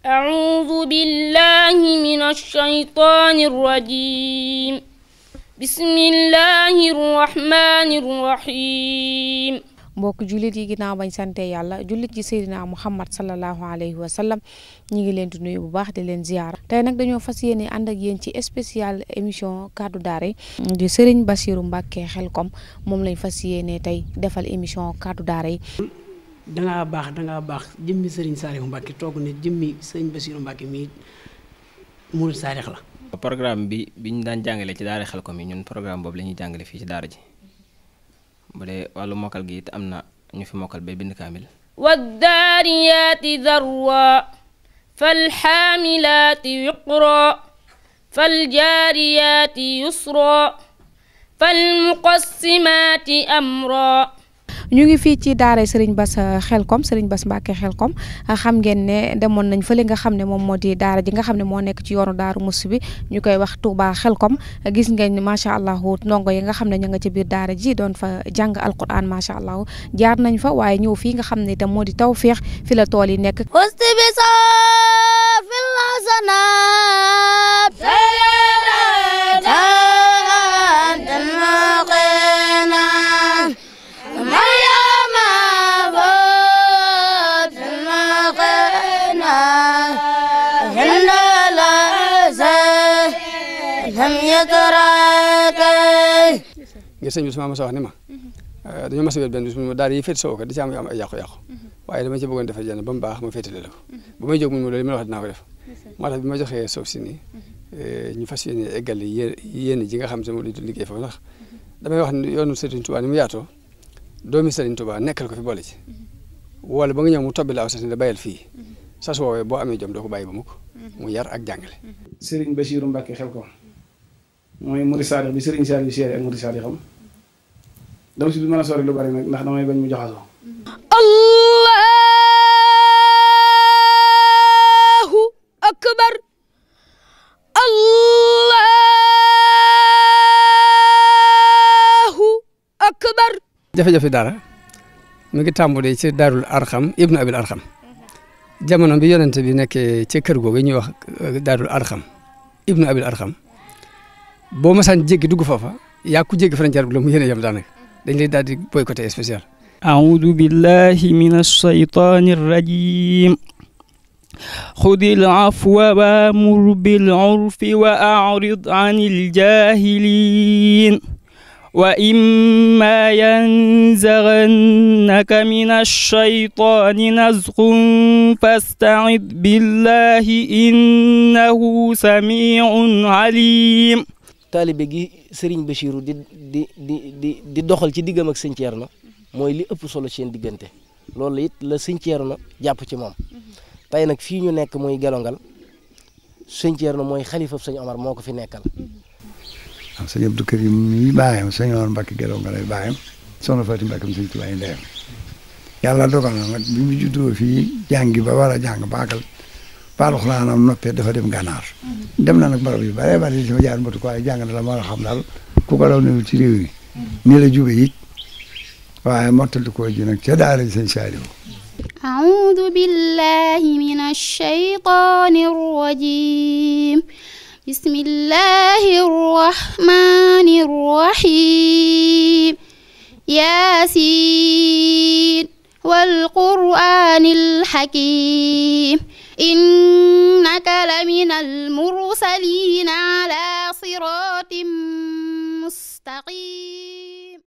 أعوذ بالله من الشيطان الرجيم بسم الله الرحمن الرحيم mbokk jullit yi ginnaaw bañ sante yàlla jullit ji Seydina Muhammad sallallahu alayhi wa sallam ñi ngi leen di nuyu bu baax di leen ziyaara tey nag dañoo fas yéene ànd ak yéen ci spécial émission kaddu daara di Serigne Bassirou Mbacké Khelcom moom lañ fas yéene tey defal émission kaddu daara yi. dangaa baax jëmmi Serigne Saliou Mbacké toog ne jëmmi Serigne Bassirou Mbacké mi murid saadix la. programme bi ñu daan jàngale ci daara Khelcom yi ñun programme boobu la ñuy jàngale fii ci daara ji. bu dee wàllu mokkal gi it am na ñu fi mokkal bay bind kaamil waddaariyaati darwa falxaamilaati wiqra faljaariyaati yusra falmuqassimaati amra. ñu ngi fii ci daara Serigne Bass Khelcom Serigne Bass Mbacké Khelcom xam ngeen ne demoon nañ fële nga xam ne moom moo di daara ji nga xam ne moo nekk ci yoonu Daaru Musti bi ñu koy wax Touba Khelcom gis ngeen macha allah ndongo yi nga xam ne ña nga ci biir daara ji doon fa jàng alquran macha allah jaar nañ fa waaye ñëw fii nga xam ne itam moo di Tawfekh fi la tool yi nekk. ngir sëñ bi su ma mos a wax ni ma dañoo mas a wet benn bis mu daal yi féet soo ko di ci am ay yàqu-yàqu waaye dama ci bëggoon defar jenn ba mu baax ma féetale la ko bu may jóg mun ma loolu li ma la wax dinaa ko def moo tax bi ma joxee suuf si nii ñu fas yéene eggal yéen ji nga xam te moom lañ liggéey foofu ndax damay wax ni yoonu Serigne Touba ni mu yaatoo doomi Serigne Touba nekkal ko fi boole ci wala ba nga ñëw mu tobbi la aw sas ni la bayal fii sas woowee boo amee jom doo ko bàyyi ba mukk mu yar ak jàngale. Serigne Bassirou Mbacké Khelcom mooy murid saadix bi Serigne Saliou seere ak murid saadix xam dama si du mën a sori lu bari nag ndax damay bañ mu jaxasoo. Allahu akbar Allahu akbar. jafe-jafe dara mi ngi tàmbalee ci Daarul Arxam ibnu Abil Arxam jamono bi yonente bi nekkee ci kër googu ñuy wax Daarul Arxam ibnu Abil Arxam boo masaan jéggi dugg foofa yaa ku jéggi frontière bi la mu yéene yam daanaka dañ lay daal di boycotté spécial. أعوذ بالله من الشيطان الرجيم خذ العفو وأمر بالعرف وأعرض عن الجاهلين وإما ينزغنك من الشيطان نزغ فاستعذ بالله إنه سميع عليم. taalibe gi Serigne Bassirou di doxal ci diggam ak Sëñ Ceerno mooy li ëpp solo seen diggante loolu it la Sëñ Ceerno jàpp ci moom tey nag fii ñu nekk mooy Gelongal Sëñ Ceerno mooy xalifab Sëñ Omar moo ko fi nekkal. waaw sëñ Abdou Karim mi baayam Sëñ Omar Mbacké Gelongal ay baayam soxna Fatou Mbacké Sëñ Tuubaa yi ndeyam yàlla dogal na nag bi mu juddoo fii jàngi ba war a jàng baagal Alxuraanam noppee dafa dem gànnaar dem na nag barab yu bare bari si ma jaar mbatu ko waaye jàng na la ma xam daal ku ko raw newul ci réew yi nii la jube it waaye mottali ko ji nag ca daara Sëñ Saaliw. أعوذ بالله من الشيطان الرجيم بسم الله الرحمن الرحيم ياسين والقرآن الحكيم إنك لمن المرسلين على صراط مستقيم